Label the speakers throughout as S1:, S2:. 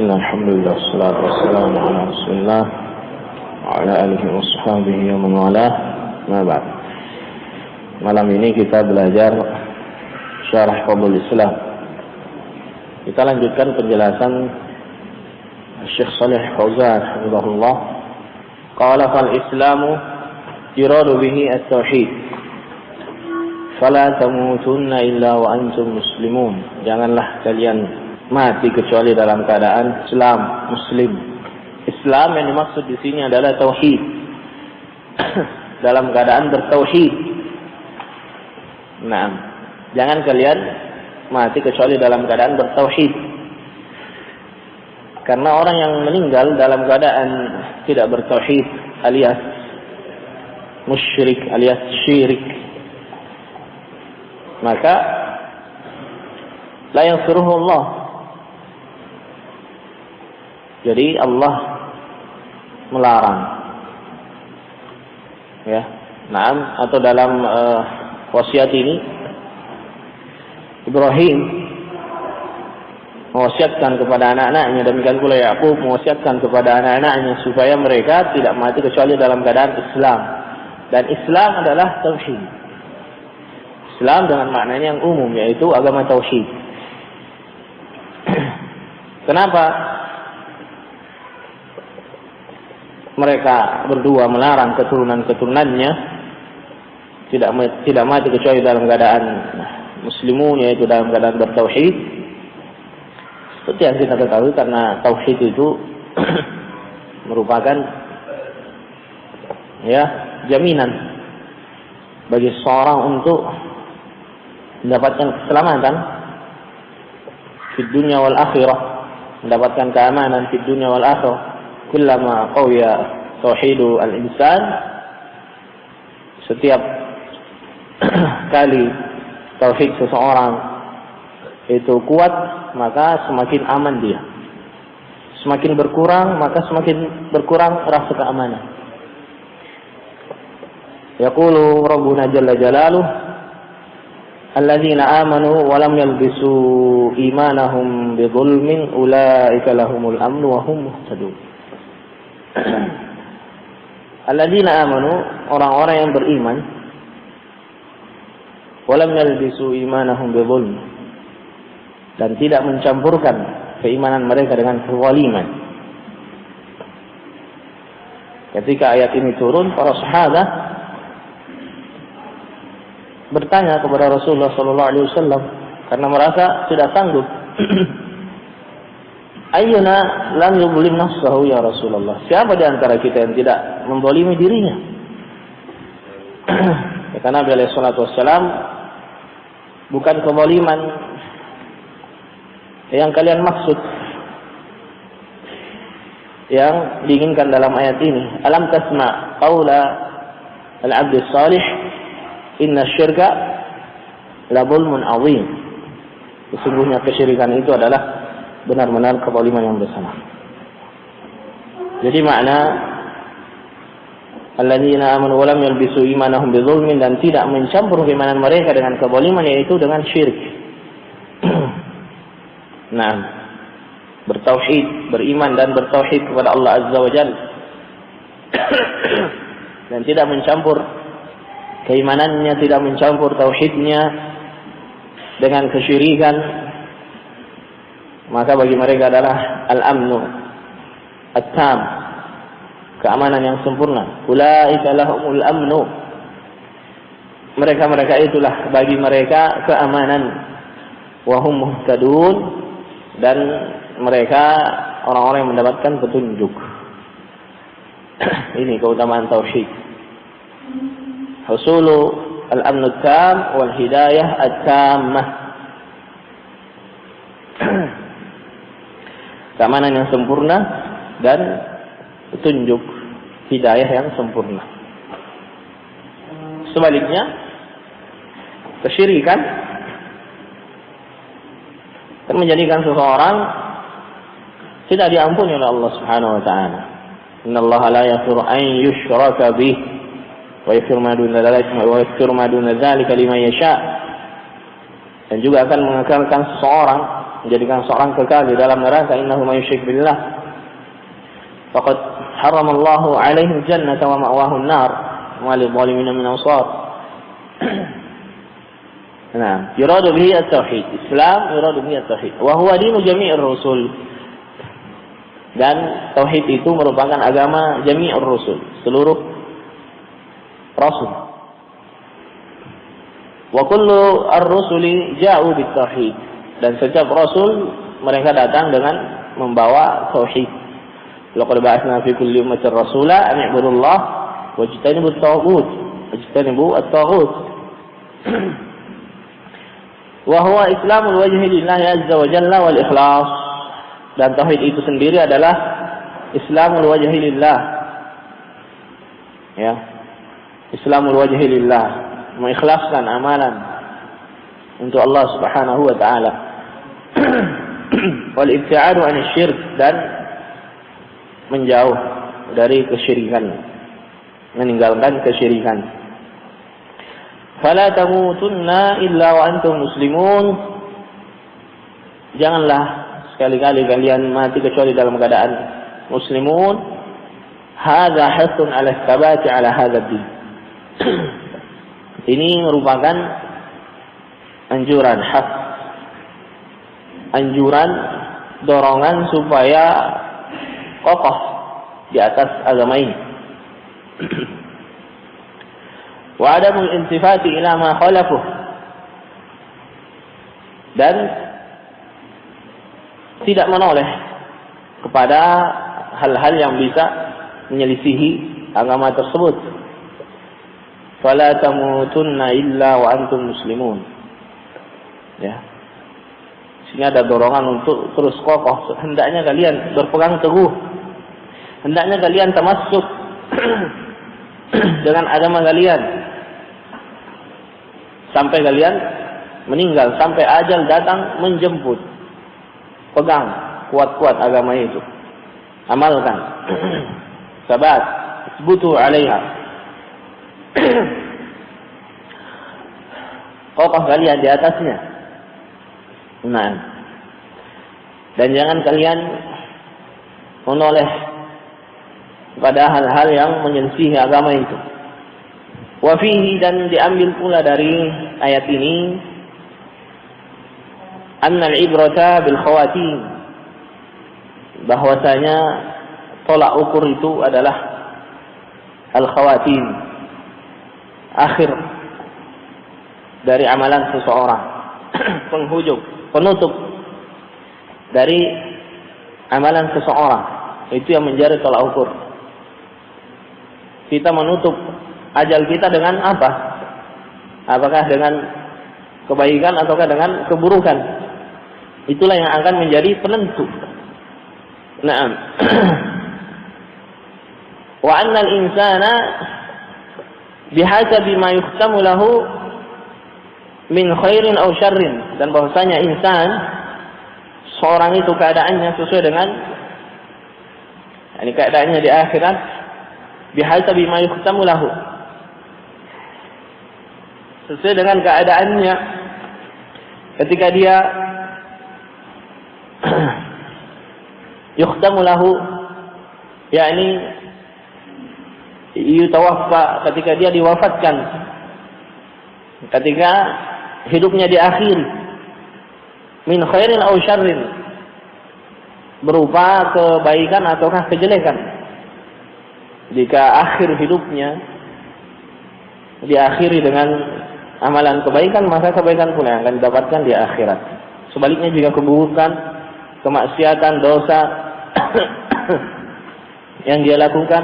S1: Bismillah, alhamdulillah, wassalatu wassalamu ala rasulillah wa ala alihi wa sahbihi wa man walah. Ma ba'd. Malam ini kita belajar syarah Fadlul Islam. Kita lanjutkan penjelasan Syekh Shalih Fauzan hafizahullah. Qala fal Islamu yuradu bihi at-tauhid. Fala tamutunna illa wa antum muslimun. Janganlah kalian mati kecuali dalam keadaan Islam, Muslim. Islam yang dimaksud di sini adalah tauhid. Dalam keadaan bertauhid. Nah, jangan kalian mati kecuali dalam keadaan bertauhid. Karena orang yang meninggal dalam keadaan tidak bertauhid alias musyrik alias syirik, maka la yansuruhu Allah. Jadi Allah melarang, ya. Naam, atau dalam wasiat ini Ibrahim mewasiatkan kepada anak-anaknya, demikian pula Yakub mewasiatkan kepada anak-anaknya supaya mereka tidak mati kecuali dalam keadaan Islam. Dan Islam adalah tauhid. Islam dengan maknanya yang umum, yaitu agama tauhid. Kenapa mereka berdua melarang keturunan-keturunannya tidak mati kecuali dalam keadaan muslimun, yaitu dalam keadaan bertauhid? Seperti yang kita ketahui, karena tauhid itu merupakan jaminan bagi seorang untuk mendapatkan keselamatan di dunia wal akhirah, mendapatkan keamanan di dunia wal akhirah. Kullama qawiya tauhidu al-insan, setiap kali tauhid seseorang itu kuat, maka semakin aman dia. Semakin berkurang, maka semakin berkurang rasa keamanan. Yaqulu Rabbuna jalla jalaluhu, alladzina amanu wa lam yalbisu imanahum bidzulmin ulaika lahumul amnu wa hum muhtadun. Alladzina amanu, orang-orang yang beriman, wa lam yalbisu imanahum bidzulm, dan tidak mencampurkan keimanan mereka dengan kezaliman. Ketika ayat ini turun, para sahabat bertanya kepada Rasulullah sallallahu alaihi wasallam karena merasa tidak sanggup. Ayyuna lam yuzlim nafsahu ya Rasulullah? Siapa di antara kita yang tidak menzalimi dirinya? Kata Nabi alaihi salatu wasallam, bukan kezaliman yang kalian maksud yang diinginkan dalam ayat ini. Alam tasma qaula al-'abd as-salih inna syirka la zulmun 'azim. Sesungguhnya kesyirikan itu adalah benar-benar kezaliman yang besar. Jadi makna alladzina amanu wa lam yalbisu imanahum bidzulmin, dan tidak mencampur keimanan mereka dengan kezaliman, yaitu dengan syirik. Nah, bertauhid, beriman dan bertauhid kepada Allah Azza wa Jalla dan tidak mencampur keimanannya, tidak mencampur tauhidnya dengan kesyirikan, maka bagi mereka adalah al-amnu at-tam, keamanan yang sempurna. Ulaika lahumul amnu, mereka itulah bagi mereka keamanan. Wa hum muhtadun, dan mereka orang-orang yang mendapatkan petunjuk. Ini keutamaan tauhid. Husulu al-amnu at-tam wal hidayah at-tammah. Keamanan yang sempurna dan petunjuk hidayah yang sempurna. Sebaliknya, kesyirikan akan menjadikan seseorang tidak diampuni oleh Allah Subhanahu wa taala. Innallaha la yaghfiru an yushraka bih wa yaghfiru ma duna dzalika liman yasha. Dan juga akan mengekalkan seseorang menjadikan seorang kekal di dalam neraka, innahu may yusyrik billah faqad haramallahu alaihi jannata wa ma'wahu an-nar wa lil zalimin min ansar. Nah, yuradu bihi at-tauhid. Islam yuradu bihi at-tauhid. Wa huwa dinu jami'ir rusul. Dan tauhid itu merupakan agama jami'ir rusul, seluruh rasul. Wa kullu ar-rusuli ja'u bit-tauhid. Dan setiap rasul mereka datang dengan membawa tauhid. Laqad ba'atsna fi kulli ummatin rasula an i'budullah wajtanibu at-taghut. Wajtanibu at-taghut. Wa huwa islamul wajhi lillahi azza wa jalla wal ikhlas. Dan tauhid itu sendiri adalah islamul wajhi lillah. Ya. Islamul wajhi lillah, mengikhlaskan amalan untuk Allah Subhanahu wa taala. Wal ibtiadu 'anil syirk, dan menjauh dari kesyirikan, meninggalkan kesyirikan. Fala tamutunna illa wa antum muslimun. Janganlah sekali-kali kalian mati kecuali dalam keadaan muslimun. Hadza hasun 'ala tsabati 'ala hadzal din. Ini merupakan anjuran, anjuran, dorongan supaya kokoh di atas agama ini. Wa adamul intifati ila ma khalafuh, dan tidak menoleh kepada hal-hal yang bisa menyelisihi agama tersebut. Fala tamutunna illa wa antum muslimun. Ya. Sini ada dorongan untuk terus kokoh. Hendaknya kalian berpegang teguh. Hendaknya kalian tamassuk dengan agama kalian sampai kalian meninggal, sampai ajal datang menjemput. Pegang kuat-kuat agama itu. Amalkan. Sabat, isbutu 'alaiha. Kokoh kalian di atasnya. Nah. Dan jangan kalian menoleh pada hal-hal yang menyelisihi agama itu. Wa fihi, dan diambil pula dari ayat ini, annal ibrata bil khawatim, bahwasanya tolak ukur itu adalah al khawatim, akhir dari amalan seseorang, penghujung, penutup dari amalan seseorang, itu yang menjadi tolak ukur. Kita menutup ajal kita dengan apa? Apakah dengan kebaikan ataukah dengan keburukan? Itulah yang akan menjadi penentu. Naam. Wa annal insana bihasabi ma yuhtamu lahu min khairin aw syarrin, dan bahwasanya insan, seorang itu keadaannya sesuai dengan keadaannya di akhirat, bihasabi ma yuhtamu lahu, sesuai dengan keadaannya ketika dia yuhtamu lahu, yakni yutawaffa, ketika dia diwafatkan, ketika hidupnya diakhiri, min khairin aw syarrin, berupa kebaikan ataukah kejelekan. Jika akhir hidupnya diakhiri dengan amalan kebaikan, maka kebaikan pula yang akan didapatkan di akhirat. Sebaliknya jika keburukan, kemaksiatan, dosa yang dia lakukan,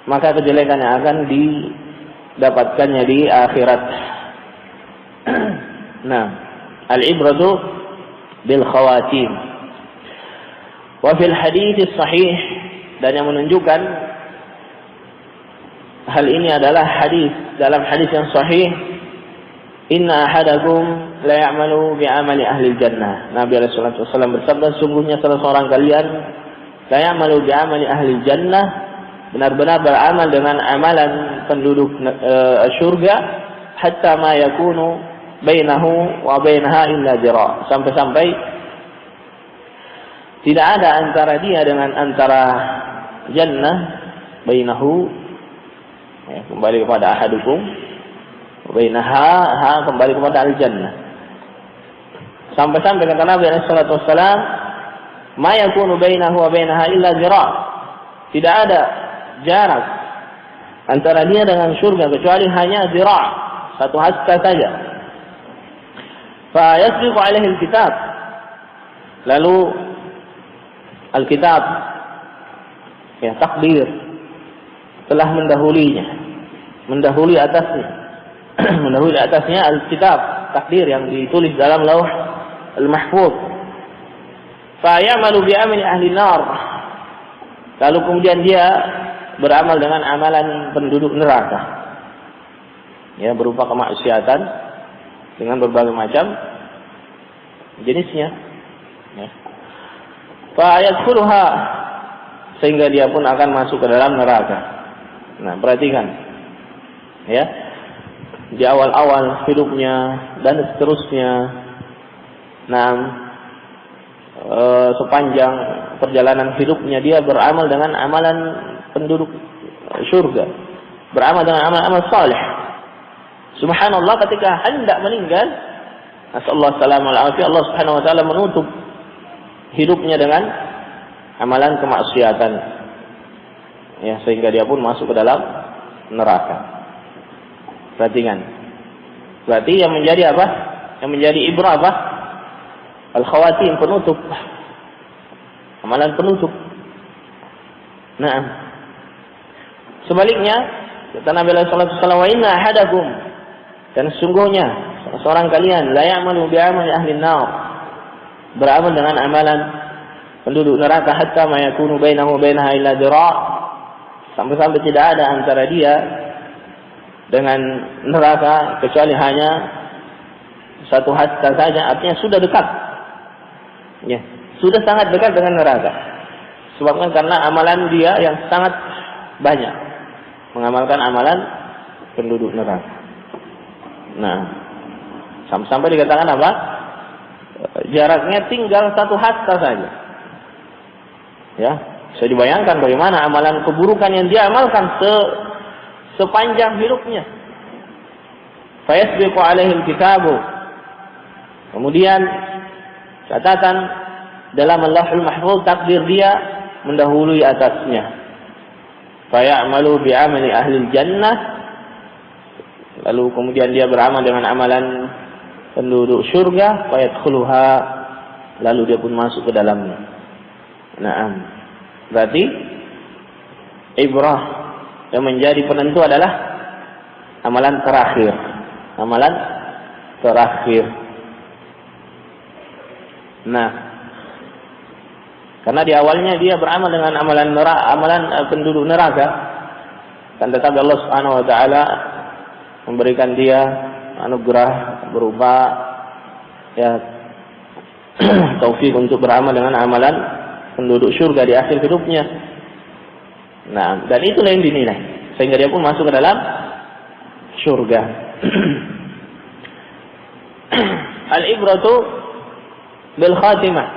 S1: maka kejelekan yang akan didapatkannya di akhirat. Nah, al-ibratu bil khawatim. Wa fil hadits sahih, dan yang menunjukkan hal ini adalah hadis, dalam hadis yang sahih, inna ahadakum la ya'malu bi amali ahli jannah. Nabi sallallahu alaihi wasallam bersabda, sungguhnya salah seorang kalian la ya'malu bi amali ahli jannah, benar-benar beramal dengan amalan penduduk surga, hatta ma yakunu bainahu wa bainaha illa jira', sampai-sampai Tidak ada antara dia dengan antara jannah, bainahu, ya, kembali kepada ahadukum, bainaha, kembali kepada al-jannah. Sampai-sampai kata Nabi sallallahu alaihi wasallam, "Ma yakunu bainahu wa bainaha illa zira'." Tidak ada jarak antara dia dengan surga kecuali hanya zira', satu hasta saja. Fa yasbiqu alaihi al-kitab. Lalu al-kitab, ya, takdir telah mendahului atasnya. Mendahului atasnya al-kitab, takdir yang ditulis dalam lauh al-mahfuz. Fa ya'malu bi amali ahli nar. Lalu kemudian dia beramal dengan amalan penduduk neraka. Ya, berupa kemaksiatan dengan berbagai macam jenisnya. Ya. Fa yadkhuluha, sehingga dia pun akan masuk ke dalam neraka. Nah, perhatikan. Ya. Di awal-awal hidupnya dan seterusnya. Nah, sepanjang perjalanan hidupnya dia beramal dengan amalan penduduk surga, beramal dengan amal-amal saleh. Subhanallah, ketika hendak meninggal, nasallahu alaihi wasallam, Allah Subhanahu wa taala menutup hidupnya dengan amalan kemaksiatan, ya, sehingga dia pun masuk ke dalam neraka. Perhatikan. Berarti yang menjadi apa? Yang menjadi ibrah apa? Al-khawatim, penutup. Amalan penutup. Nah, sebaliknya kata Nabi sallallahu alaihi wasallam, "Wa inna ahadakum," dan sesungguhnya seorang kalian, "la ya'malu bi amali ahli an-nar," beramal dengan amalan penduduk neraka, hatta ma yakunu bainahu wa bainaha illa dira', sampai-sampai tidak ada antara dia dengan neraka kecuali hanya satu hasta saja, artinya sudah dekat. Ya, sudah sangat dekat dengan neraka. Sebabkan karena amalan dia yang sangat banyak, mengamalkan amalan penduduk neraka. Nah, sampai dikatakan apa? Jaraknya tinggal satu hasta saja. Ya, bisa dibayangkan bagaimana amalan keburukan yang dia amalkan sepanjang hidupnya. Fayasbiqu alaihi al-kitabu. Kemudian catatan dalam Lauhul Mahfuz, takdir dia mendahului atasnya. Fayamalu bi amali ahli jannah. Lalu kemudian dia beramal dengan amalan penduduk surga, fayadkhuluha, lalu dia pun masuk ke dalamnya. Naam. Berarti ibrah yang menjadi penentu adalah amalan terakhir. Amalan terakhir. Nah, karena di awalnya dia beramal dengan amalan penduduk neraka, dan tetapi Allah Subhanahu wa taala memberikan dia anugerah berupa, ya, taufik untuk beramal dengan amalan penduduk surga di akhir hidupnya. Nah, dan itulah yang dinilai sehingga dia pun masuk ke dalam surga. Al-ibratu bil khatimah.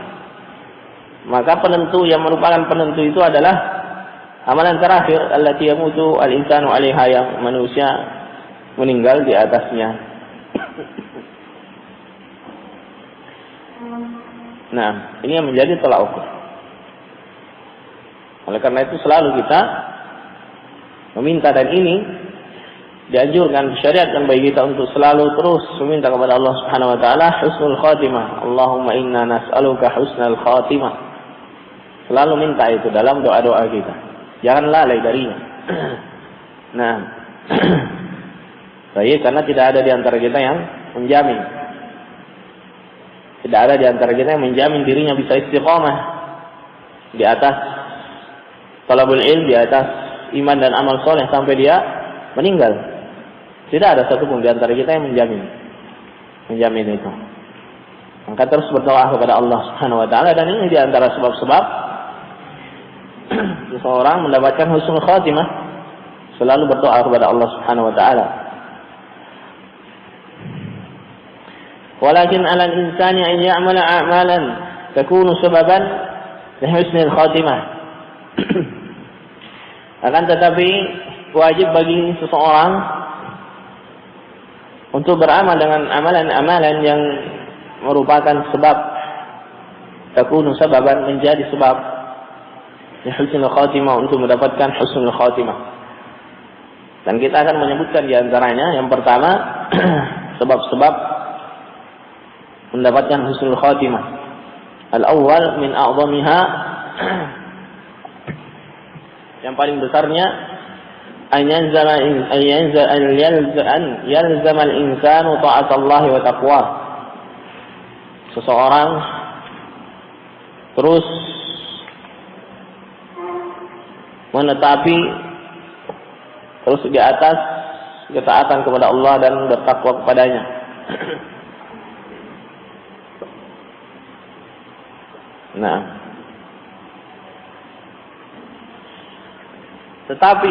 S1: Maka penentu yang merupakan penentu itu adalah amalan terakhir, allati yamutu al-insanu 'alaiha, yang manusia meninggal di atasnya. Nah, ini yang menjadi tolak ukur. Oleh karena itu selalu kita meminta, dan ini dianjurkan, syariatkan bagi kita untuk selalu terus meminta kepada Allah Subhanahu wa taala husnul khatimah. Allahumma inna nas'aluka husnal khatimah. Selalu minta itu dalam doa-doa kita. Jangan lalai darinya. Nah, baik, karena tidak ada di antara kita yang menjamin. Tidak ada di antara kita yang menjamin dirinya bisa istiqamah di atas talabul ilm, di atas iman dan amal soleh sampai dia meninggal. Tidak ada satupun di antara kita yang menjamin itu. Maka terus berdoa kepada Allah Subhanahu wa taala, dan ini di antara sebab-sebab seseorang mendapatkan husnul khatimah, selalu berdoa kepada Allah Subhanahu wa taala. Walakin 'alal insani an ya'mala a'malan takunu sababan husnul khatimah. Akan tetapi wajib bagi seseorang untuk beramal dengan amalan-amalan yang merupakan sebab, takunu sababan, menjadi sebab husnul khatimah, untuk mendapatkan husnul khatimah. Dan kita akan menyebutkan di antaranya. Yang pertama, sebab-sebab mendapatkan husnul khatimah. Al-awwal min a'zamiha, yang paling besarnya, an yalzama al-insanu ta'atallahi wa taqwa. Seseorang terus menetapi, terus di atas ketaatan kepada Allah dan bertakwa kepadanya. Nah, tetapi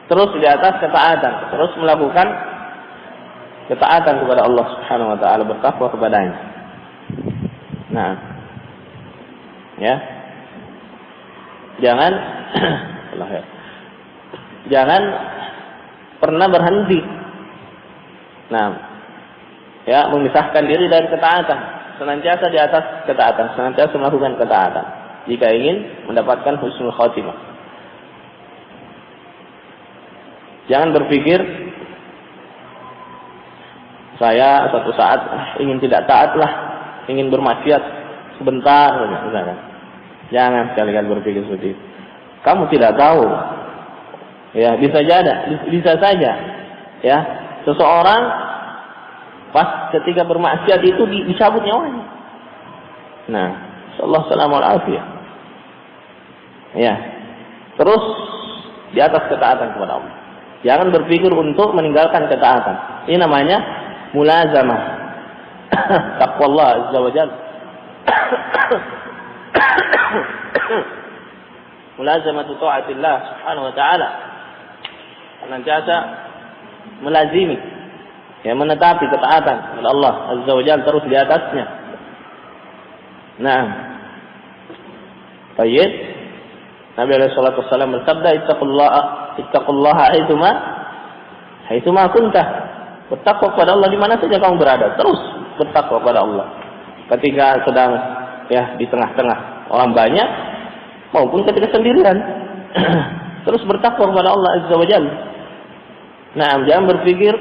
S1: terus di atas ketaatan, terus melakukan ketaatan kepada Allah Subhanahu wa taala, bertakwa kepadanya. Nah, ya. Jangan pernah berhenti. Nah, ya, memisahkan diri dari ketaatan, senantiasa di atas ketaatan, senantiasa melakukan ketaatan jika ingin mendapatkan husnul khatimah. Jangan berpikir saya suatu saat ingin tidak taat lah, ingin bermaksiat sebentar, misalkan. Jangan sekali-kali berpikir seperti itu. Kamu tidak tahu, ya, bisa saja, ya, seseorang pas ketika bermaksiat itu dicabut nyawanya. Nah, insyaallah salamul afiyah. Ya, terus di atas ketaatan kepada Allah. Jangan berpikir untuk meninggalkan ketaatan. Ini namanya mulazamah. Taqwallah azza wa jalla. Mulazamatu ta'atillah subhanahu wa ta'ala. Senantiasa melazimi, ya, menetapi ketaatan kepada Allah azza wa jalla, terus di atasnya. Nah, baik. Nabi alaihi salatu wasallam bersabda, ittaqullaha haitsuma kunta. Bertakwa kepada Allah di mana saja kamu berada. Terus bertakwa kepada Allah. Ketika sedang, ya, di tengah-tengah orang banyak maupun ketika sendirian. Terus bertakwa kepada Allah azza wa jalla. Nah, jangan berpikir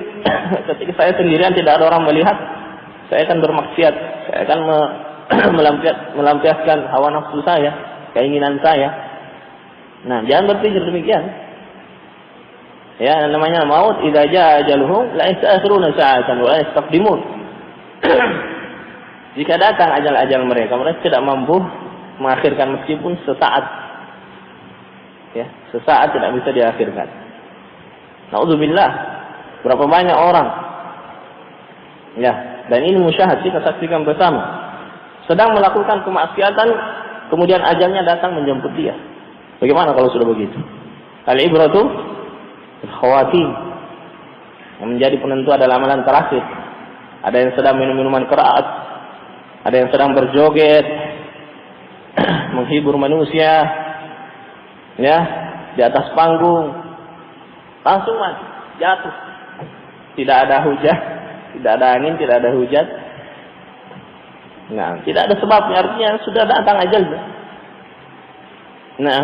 S1: ketika saya sendirian tidak ada orang melihat, saya akan bermaksiat, saya akan melampiaskan hawa nafsu saya, keinginan saya. Nah, jangan berpikir demikian. Ya, namanya maut, idza jaa ajaluhum la yasta'khiruna sa'atan wa la yastaqdimun. Jika datang ajal-ajal mereka tidak mampu mengakhirkan meskipun sesaat. Ya, sesaat tidak bisa diakhirkan. Na'udzubillah. Berapa banyak orang, ya, dan ini musyahad, kita saksikan bersama, sedang melakukan kemaksiatan, kemudian ajalnya datang menjemput dia. Bagaimana kalau sudah begitu? Al-ibratu khawatim. Yang menjadi penentu adalah amalan terakhir. Ada yang sedang minum minuman keras, ada yang sedang berjoget, menghibur manusia, ya, di atas panggung, langsung mati, jatuh. Tidak ada hujan, tidak ada angin, tidak ada hujan. Nah, tidak ada sebabnya, artinya sudah datang ajalnya. Nah,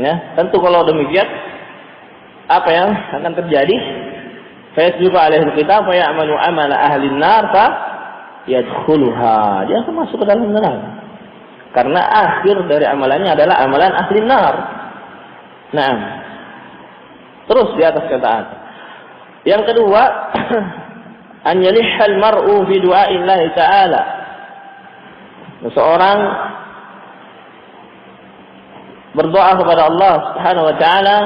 S1: ya, tentu kalau demikian, apa yang akan terjadi? Fayasbiqu alaihi alkitab fa ya'malu amala ahli an-nar fa yadkhuluha. Dia akan masuk ke dalam neraka. Karena akhir dari amalannya adalah amalan ahli nar. Nah, terus di atas ketaatan. Yang kedua, an yalihal mar'u fi du'a'illah ta'ala. Seseorang berdoa kepada Allah Subhanahu wa taala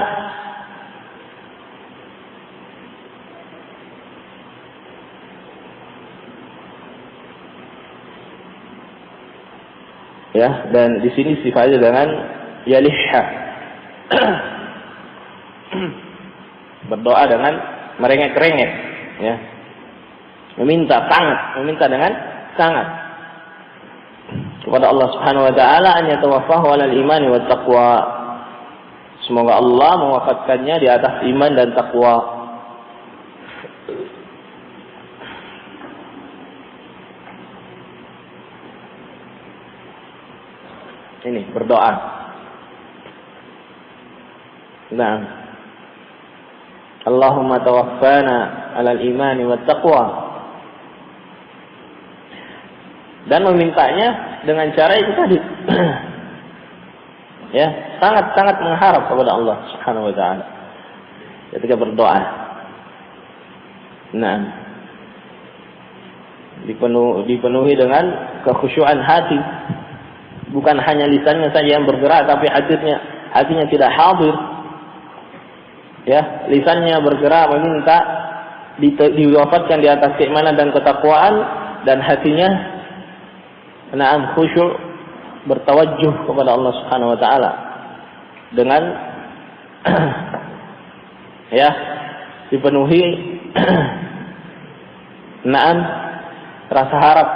S1: ya, dan di sini sifatnya dengan yalihha. Berdoa dengan merengek-rengek, ya. Meminta dengan sangat kepada Allah Subhanahu wa taala an yatawaffahu 'alal imani wat taqwa. Semoga Allah mewafatkannya di atas iman dan takwa. Ini berdoa. Nah, Allahumma tawaffana 'alal imani wat taqwa. Dan memintanya dengan cara itu tadi. Ya, sangat-sangat mengharap kepada Allah Subhanahu wa taala ketika berdoa. Nah, dipenuhi dengan kekhusyuan hati. Bukan hanya lisannya saja yang bergerak, tapi hatinya tidak hadir. Ya, lisannya bergerak meminta diwafatkan di atas keimanan dan ketakwaan, dan hatinya khusyuk bertawajjuh kepada Allah Subhanahu wa taala dengan ya dipenuhi rasa harap.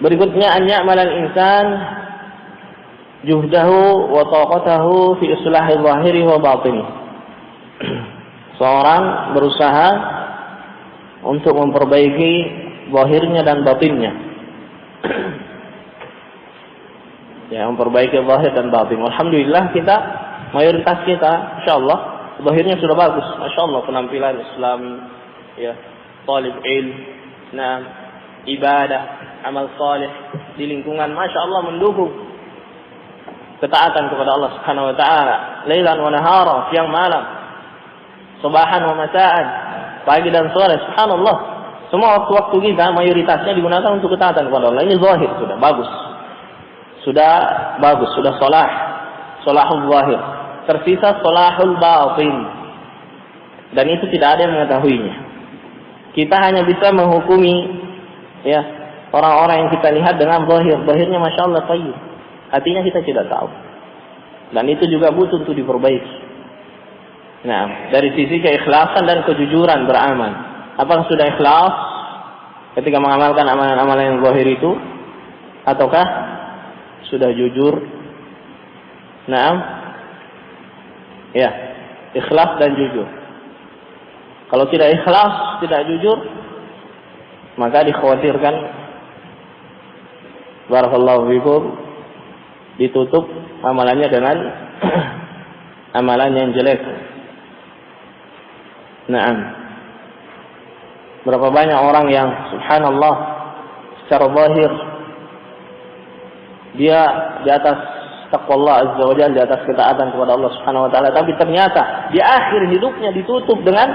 S1: Berikutnya an ya'mal al-insan juhdahu wa taqatahu fi islahi zahiri wa batini. Seorang berusaha untuk memperbaiki zahirnya dan batinnya. Ya, memperbaiki zahir dan batin. Alhamdulillah mayoritas kita insyaallah zahirnya sudah bagus. Masyaallah penampilan Islami, ya, talib ilm, ibadah, amal saleh di lingkungan masyaallah mendukung ketaatan kepada Allah Subhanahu wa taala, lailan wa nahara, siang malam, subahan wa masaan, pagi dan sore, subhanallah. Semua waktu-waktu kita mayoritasnya digunakan untuk ketaatan kepada Allah. Ini zahir sudah bagus. Sudah salahul zahir. Tersisa salahul batin. Dan itu tidak ada yang mengetahuinya. Kita hanya bisa menghukumi ya orang-orang yang kita lihat dengan zahir. Zahirnya masyaallah thayyib. Hatinya kita tidak tahu. Dan itu juga butuh untuk diperbaiki. Nah, dari sisi keikhlasan dan kejujuran beramal. Apakah sudah ikhlas ketika mengamalkan amalan-amalan yang zahir itu, ataukah sudah jujur? Ya, ikhlas dan jujur. Kalau tidak ikhlas, tidak jujur, maka dikhawatirkan barakallahu fikum ditutup amalannya dengan amalan yang jelek. Berapa banyak orang yang subhanallah secara zahir dia di atas taqwa Allah azza wa jalla, di atas ketaatan kepada Allah Subhanahu wa taala, tapi ternyata di akhir hidupnya ditutup dengan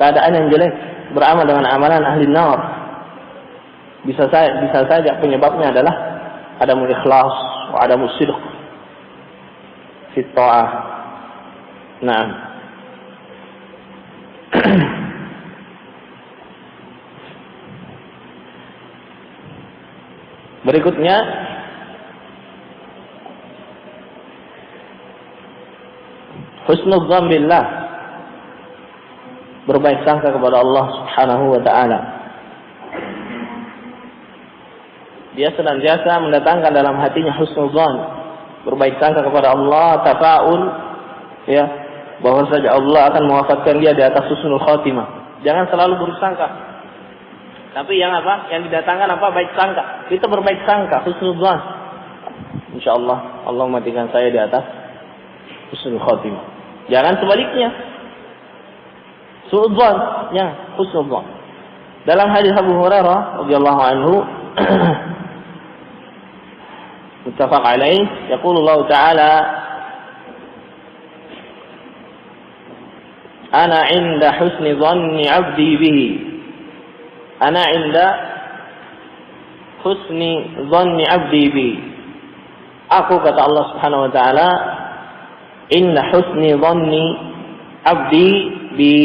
S1: keadaan yang jelek, beramal dengan amalan ahli nar. Bisa saja penyebabnya adalah adamul ikhlas wa adamus sidq fi ta'ah. Berikutnya husnul dzan billah, berbaik sangka kepada Allah Subhanahu wa taala. Dia senantiasa mendatangkan dalam hatinya husnul dzan, berbaik sangka kepada Allah, tafaul, ya, bahwa saja Allah akan mewafatkan dia di atas husnul khatimah. Jangan selalu bersangka. Tapi yang Yang didatangkan baik sangka. Kita berbaik sangka, husnul dzan. Insyaallah Allah matikan saya di atas husnul khatimah. Jangan sebaliknya. Su'udzan, ya, husnul dzan. Dalam hadis Abu Hurairah radhiyallahu anhu muttafaq alaih, yaqulu Allah Ta'ala ana 'inda husni dhanni 'abdi bihi. Ana 'inda husni dhanni 'abdi bihi. Aku, kata Allah Subhanahu wa taala, inna husni dhanni 'abdi bi,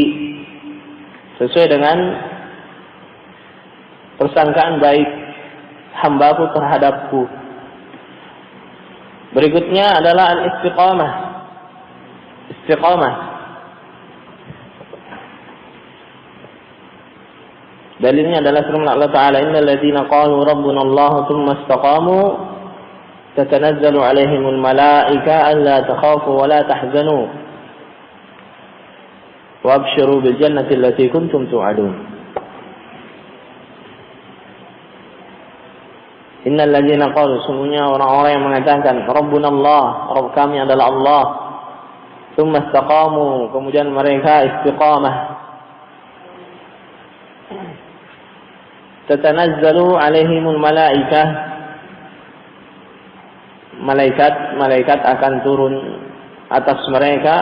S1: sesuai dengan persangkaan baik hambaku terhadapku. Berikutnya adalah al-istiqamah, istiqamah. Dalilnya adalah firman Allah Ta'ala, innal ladzina qalu rabbuna Allah tsumma istaqamu tatanazzalu 'alaihimul malaika alla takhafu wa la tahzanu wa abshiru bil jannati allati kuntum tu'adun. Innal ladzina qalu, sungguhnya orang-orang yang mengatakan rabbuna Allah, Rabb kami adalah Allah, tsumma istaqamu, kemudian mereka istiqamah, tatanazzalu alaihimul malaikah, malaikat akan turun atas mereka,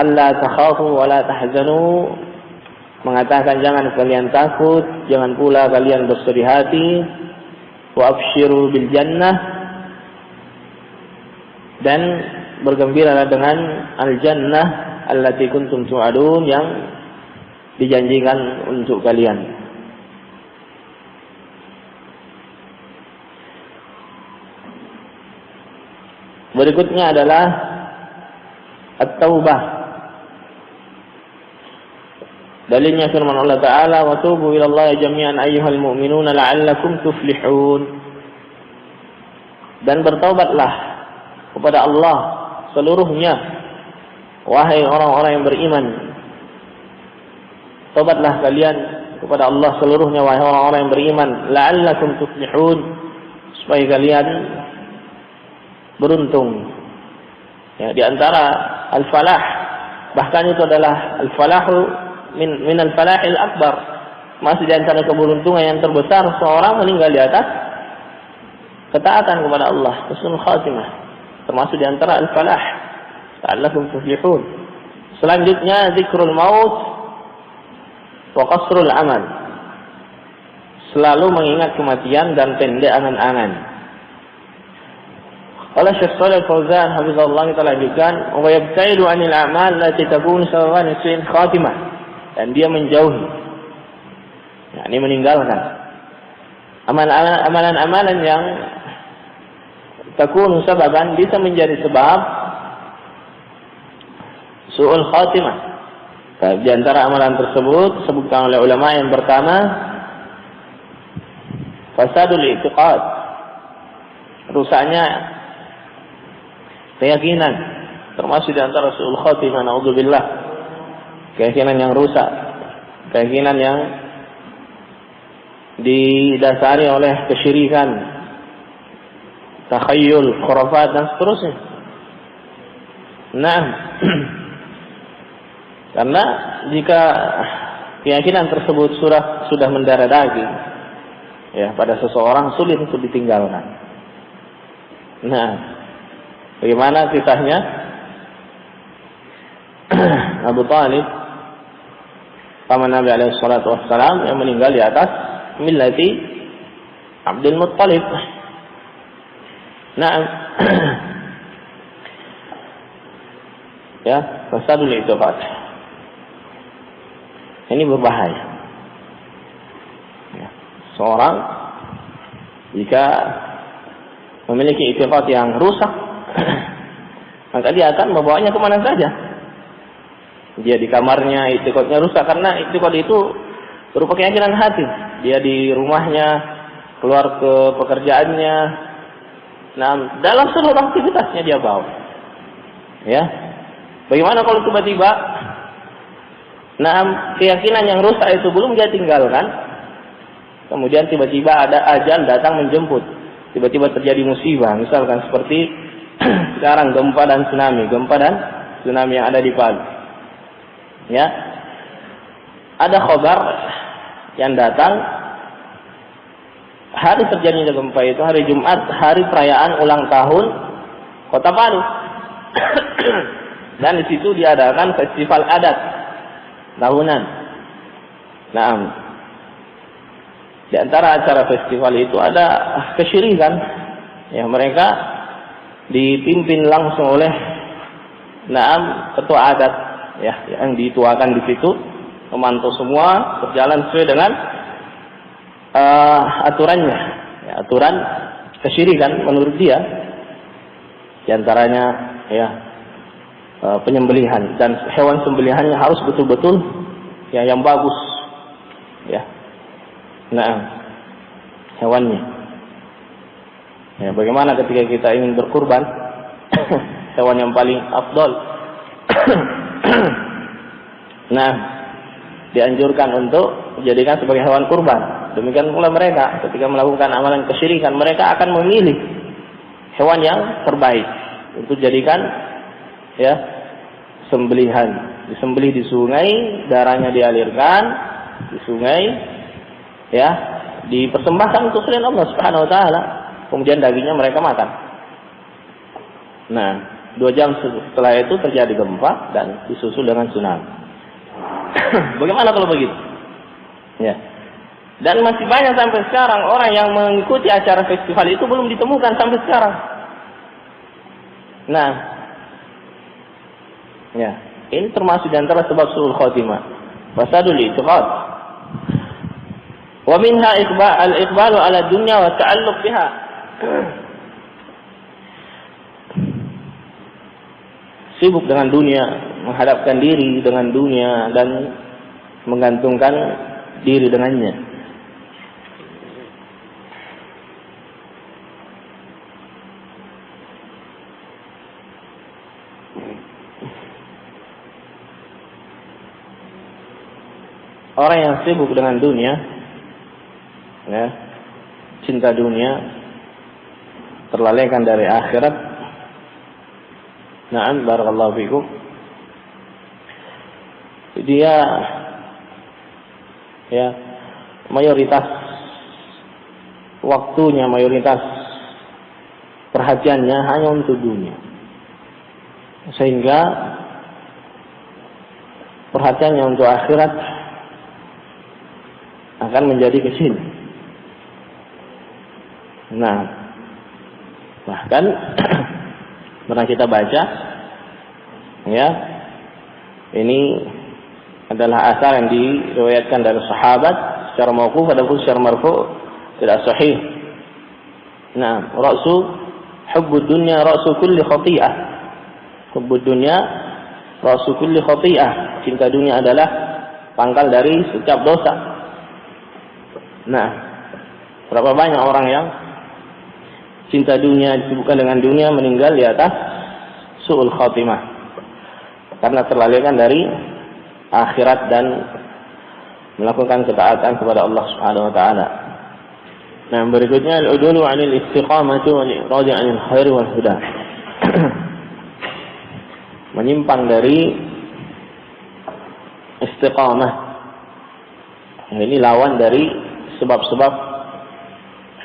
S1: alla takhafu wa la tahzanu, mengatakan jangan kalian takut, jangan pula kalian bersedih hati, wa abshiru bil jannah, dan bergembiralah dengan al jannah allati kuntum tu'adun, yang dijanjikan untuk kalian. Berikutnya adalah at-taubah. Dalilnya firman Allah Ta'ala, wa tubu ila Allah jami'an ayyuhal mu'minuna la'allakum tuflihun. Dan bertaubatlah kepada Allah seluruhnya, wahai orang-orang yang beriman. Taubatlah kalian kepada Allah seluruhnya, wahai orang-orang yang beriman, la'allakum tuflihun, supaya kalian beruntung. Ya, di antara al-falah, bahkan itu adalah al-falahu min al-falahil akbar, masih di antara keberuntungan yang terbesar seorang meninggal di atas ketaatan kepada Allah, husnul khatimah, termasuk di antara al-falah, la'allakum tuflihun. Selanjutnya zikrul maut wa qasrul amal, selalu mengingat kematian dan pendek angan-angan. Qala Syekh Shalih Al-Fauzan hafizahullah, kita lanjutkan, wa yabtaidu 'anil a'mal allati takunu sababan su'il khatimah, dan dia menjauhi, yakni meninggalkan amalan-amalan yang takunu sababan, bisa menjadi sebab su'ul khatimah. Di antara amalan tersebut disebutkan oleh ulama, yang pertama fasadul i'tiqad, rusaknya keyakinan, termasuk di antara su'ul khatimah, naudzubillah, keyakinan yang rusak, keyakinan yang didasari oleh kesyirikan, takhayyul, khurafat, dan seterusnya. Nah, karena jika keyakinan tersebut sudah mendarah daging, ya, pada seseorang sulit untuk ditinggalkan. Nah, bagaimana kisahnya Abu Talib, paman Nabi alaihi salatu wassalam, yang meninggal di atas millati Abdul Muttalib. Nah, ya, fasadul i'tiqad ini berbahaya. Ya, seorang jika memiliki i'tiqad yang rusak, maka dia akan membawanya kemana saja. Dia di kamarnya i'tiqadnya rusak, karena i'tiqad itu berupa keyakinan hati. Dia di rumahnya, keluar ke pekerjaannya, nah, dalam seluruh aktivitasnya dia bawa. Ya, bagaimana kalau tiba-tiba, nah, keyakinan yang rusak itu belum dia tinggalkan, kemudian tiba-tiba ada ajal datang menjemput, tiba-tiba terjadi musibah, misalkan seperti sekarang gempa dan tsunami yang ada di Palu. Ya, ada khabar yang datang hari terjadinya gempa itu hari Jumat, hari perayaan ulang tahun Kota Palu. Dan di situ diadakan festival adat tahunan. Nah, di antara acara festival itu ada kesyirikan. Ya, mereka dipimpin langsung oleh ketua adat, ya, yang dituakan di situ, memantau semua berjalan sesuai dengan aturannya, ya, aturan kesyirikan menurut dia. Di antaranya, ya, penyembelihan, dan hewan sembelihannya harus betul-betul ya yang bagus ya. Nah, hewannya ya, bagaimana ketika kita ingin berkurban hewan yang paling afdol nah, dianjurkan untuk dijadikan sebagai hewan kurban. Demikian pula mereka ketika melakukan amalan kesyirikan, mereka akan memilih hewan yang terbaik untuk jadikan ya sembelihan, disembelih di sungai, darahnya dialirkan di sungai ya, dipersembahkan untuk selain Allah Subhanahu wa taala, kemudian dagingnya mereka makan. Nah, 2 jam setelah itu terjadi gempa dan disusul dengan tsunami. Bagaimana kalau begitu? Ya. Dan masih banyak sampai sekarang orang yang mengikuti acara festival itu belum ditemukan sampai sekarang. Nah, ya, ini termasuk di antara sebab su'ul khatimah. Fasadul i'tiqad. Wa minha al-iqbalu 'ala dunya wa ta'alluq biha. Sibuk dengan dunia, menghadapkan diri dengan dunia dan menggantungkan diri dengannya. Orang yang sibuk dengan dunia, ya, cinta dunia, terlalaikan dari akhirat. Na'am, barakallahu fikum. Dia ya mayoritas waktunya, mayoritas perhatiannya hanya untuk dunia, sehingga perhatiannya untuk akhirat akan menjadi kecil. Nah, bahkan pernah kita baca ya, ini adalah asar yang diriwayatkan dari sahabat secara mauquf, adapun secara marfu' tidak sahih. Nah, hubbud dunya ra'su kulli khati'ah. Hubbud dunya ra'su kulli khati'ah. Cinta dunia adalah pangkal dari setiap dosa. Nah, berapa banyak orang yang cinta dunia, disibukkan dengan dunia, meninggal di atas su'ul khatimah karena terlalaikan dari akhirat dan melakukan ketaatan kepada Allah Subhanahu wa taala. Nah, berikutnya al-udulu 'anil istiqamati wal iradi 'anil khair wal huda. Menyimpang dari istiqamah. Ini lawan dari sebab-sebab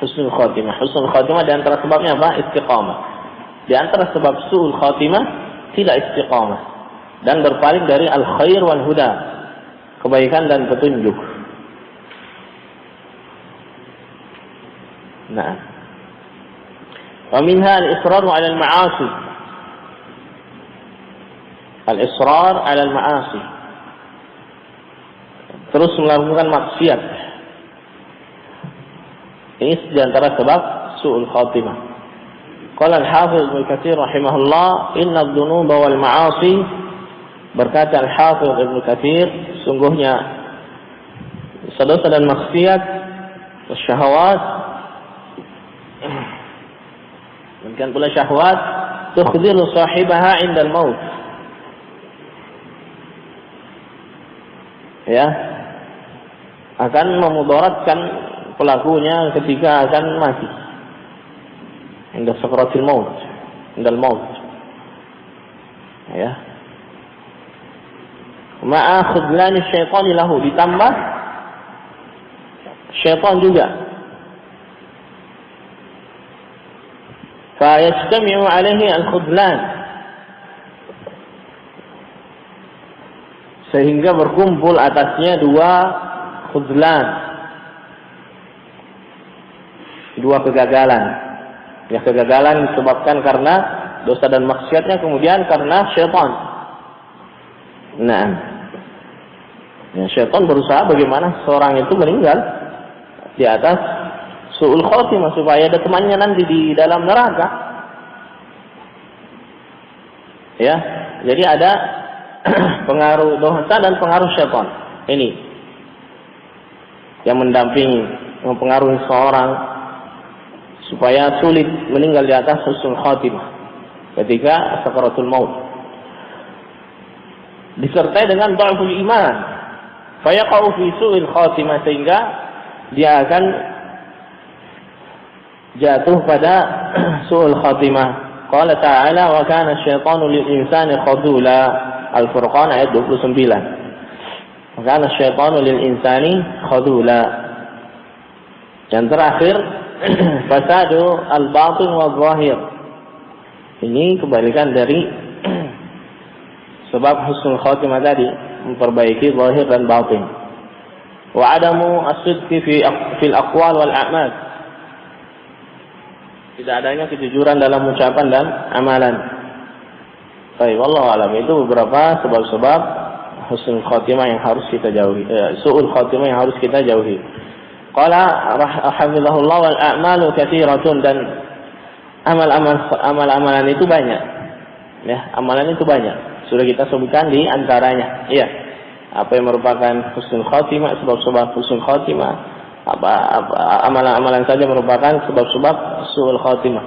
S1: husnul khatimah. Husnul khatimah di antara sebabnya apa? Istiqamah. Di antara sebab su'ul khatimah tidak istiqamah dan berpaling dari al-khair wal huda, kebaikan dan petunjuk. Nah, wa minha al-israr 'ala al-ma'asi. Al-israr 'ala al-ma'asi, terus melakukan maksiat. Ini di antara sebab su'ul khatimah. Qala al-Hafiz Ibnu Katsir rahimahullah, inna adh-dhunuba wal ma'asi, berkata al-Hafiz Ibnu Katsir, sungguhnya dosa dan maksiat, syahwat, demikian pula syahwat, tukhzilu sahibaha 'inda al-maut. Ya, akan memudaratkan pelakunya ketika akan mati. Inda sakratil maut, indal maut. Ya. Ma'a khudlani syaitan lahu, ditambah syaitan juga. Fa yajtami'u 'alaihi al-khudlan, sehingga berkumpul atasnya 2 khudlan, 2 kegagalan. Ya, kegagalan disebabkan karena dosa dan maksiatnya, kemudian karena syaitan. Nah, ya, syaitan berusaha bagaimana seorang itu meninggal di atas su'ul khatimah supaya ada temannya nanti di dalam neraka. Ya, Jadi ada pengaruh dosa dan pengaruh syaitan. Ini yang mendampingi, mempengaruhi seorang supaya sulit meninggal di atas husnul khatimah ketika sakaratul maut. Disertai dengan dha'ful iman, fayaqa'u fi su'il khatimah, sehingga dia akan jatuh pada su'ul khatimah. Qala ta'ala wa kana asyaitanu lil insani khadula. Al-Furqan ayat 29. Wa kana asyaitanu lil insani khadula. Yang terakhir fasadu al-batin wa zahir. Ini kebalikan dari sebab husnul khatimah tadi, memperbaiki zahir dan batin. Wa adamu as-sidqi fil aqwal wal a'mal. Tidak adanya kejujuran dalam ucapan dan amalan. Baik, wallahu alam. Itu beberapa sebab-sebab husnul khatimah yang harus kita jauhi, su'ul khatimah yang harus kita jauhi. Qala hafizahullah wal a'malu katsiratun, dan amal-amalan itu banyak. Ya, amalan itu banyak. Sudah kita sebutkan di antaranya. Iya. Apa yang merupakan husnul khatimah, sebab-sebab husnul khatimah. Amalan-amalan saja merupakan sebab-sebab su'ul khatimah.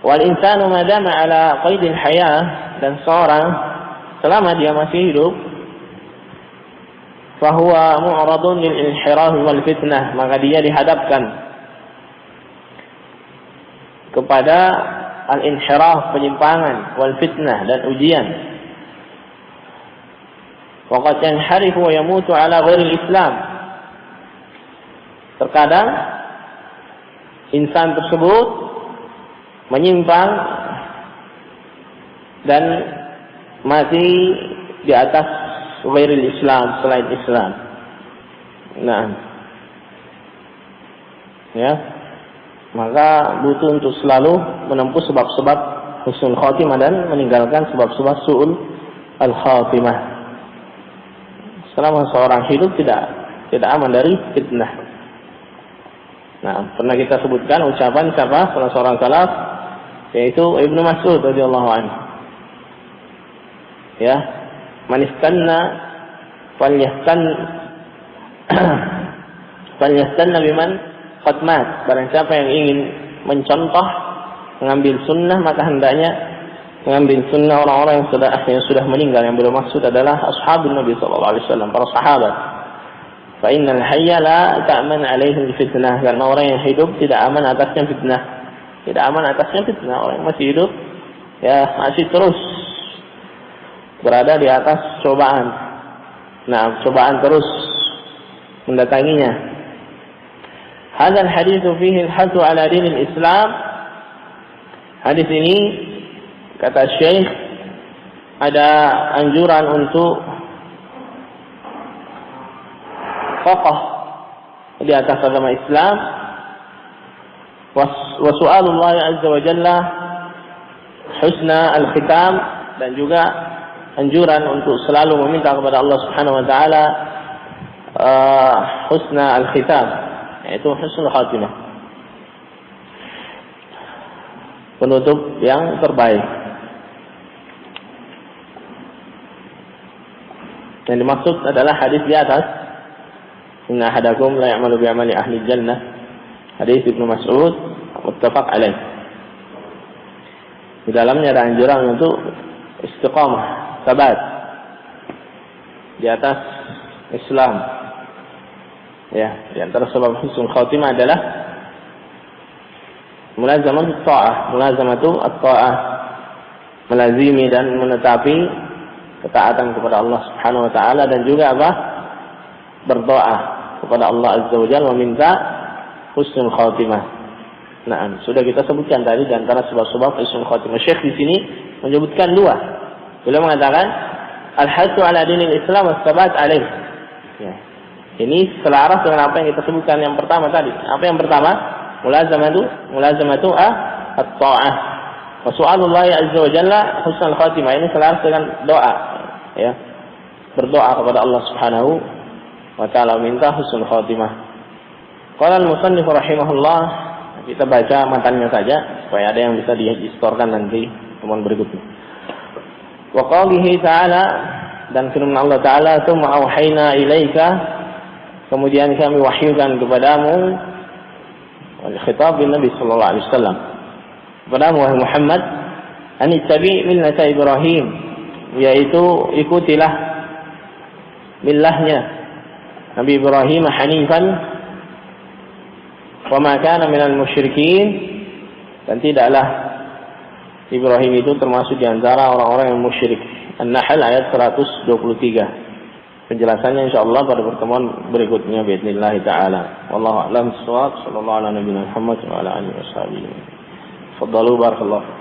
S1: Wal insanu madama ala qaidil hayah, dan seorang selama dia masih hidup, fahuwa mu'radun lil inhiraf wal fitnah, maka dia dihadapkan kepada al-inhiraf, penyimpangan, wal fitnah, dan ujian. Waqad yanharifu wa yamutu ala ghairil Islam. Terkadang insan tersebut menyimpang dan mati di atas ghairil Islam, selain Islam. Nah, ya, maka butuh untuk selalu menempuh sebab-sebab husnul khatimah dan meninggalkan sebab-sebab su'ul al-khatimah. Selama seorang hidup tidak aman dari fitnah. Nah, pernah kita sebutkan ucapan siapa? Salah seorang salaf, yaitu Ibnu Mas'ud radhiyallahu anhu. Ya, man istanna falyastanna biman qad mat. Barang siapa yang ingin mencontoh, mengambil sunnah, maka hendaknya mengambil sunnah orang-orang yang sudah meninggal. Yang beliau maksud adalah ashabun Nabi sallallahu alaihi wasallam, para sahabat. Fa innal hayya la ta'man 'alaihi fitnah, karena orang yang hidup tidak aman atasnya fitnah. Tidak aman atasnya fitnah. Orang yang masih hidup ya masih terus berada di atas cobaan. Nah, cobaan terus mendatanginya. Hadzal haditsu fihi al-hathu 'ala dinil Islam. Hadis ini, kata Syekh, ada anjuran untuk kokoh di atas agama Islam, wa su'alullah azza wa jalla husna al-khitam, dan juga anjuran untuk selalu meminta kepada Allah Subhanahu wa taala husna al-khitam, yaitu husnul khatimah, penutup yang terbaik. Yang dimaksud adalah hadis di atas, inna ahadakum la ya'malu bi'amali ahli jannah, hadis Ibnu Mas'ud, muttafaq alaih. Di dalamnya ada anjuran untuk istiqamah, sabat di atas Islam. Ya, di antara sebab husnul khatimah adalah mulazamatu at-ta'ah, melazimi dan menetapi ketaatan kepada Allah Subhanahu wa taala, dan juga apa? Berdoa kepada Allah Azza wa Jalla meminta husnul khatimah. Nah, sudah kita sebutkan tadi di antara sebab-sebab husnul khatimah. Syekh di sini menyebutkan dua. Beliau mengatakan al-hathu 'ala dinil Islam was-sabat 'alaih. Ya. Ini selaras dengan apa yang kita sebutkan yang pertama tadi. Apa yang pertama? Mulazamatu at-ta'ah. Wa su'alullah Azza wa Jalla husnul khatimah. Ini selaras dengan doa, ya. Berdoa kepada Allah Subhanahu wa ta'ala, minta husnul khatimah. Qala al-musannif rahimahullah, kita baca matanya saja supaya ada yang bisa distorkan nanti temuan berikutnya. Wa qalihi ta'ala, dan firman Allah Ta'ala, "Tsumma auhayna ilaika", kemudian kami wahyukan kepadamu, khitab bin Nabi sallallahu alaihi wasallam, kepadamu wahai Muhammad, an ittabi' millata Ibrahim, yaitu ikutilah millahnya Nabi Ibrahim hanifan, wa ma kana minal musyrikin, dan tidaklah Ibrahim itu termasuk di antara orang-orang yang musyrik. An-Nahl ayat 123. Penjelasannya insyaallah pada pertemuan berikutnya باذنillah taala. Wallahu a'lam bissawab. Sallallahu ala nabiyina Muhammad wa ala alihi wasallam. Fadhalu barakallahu.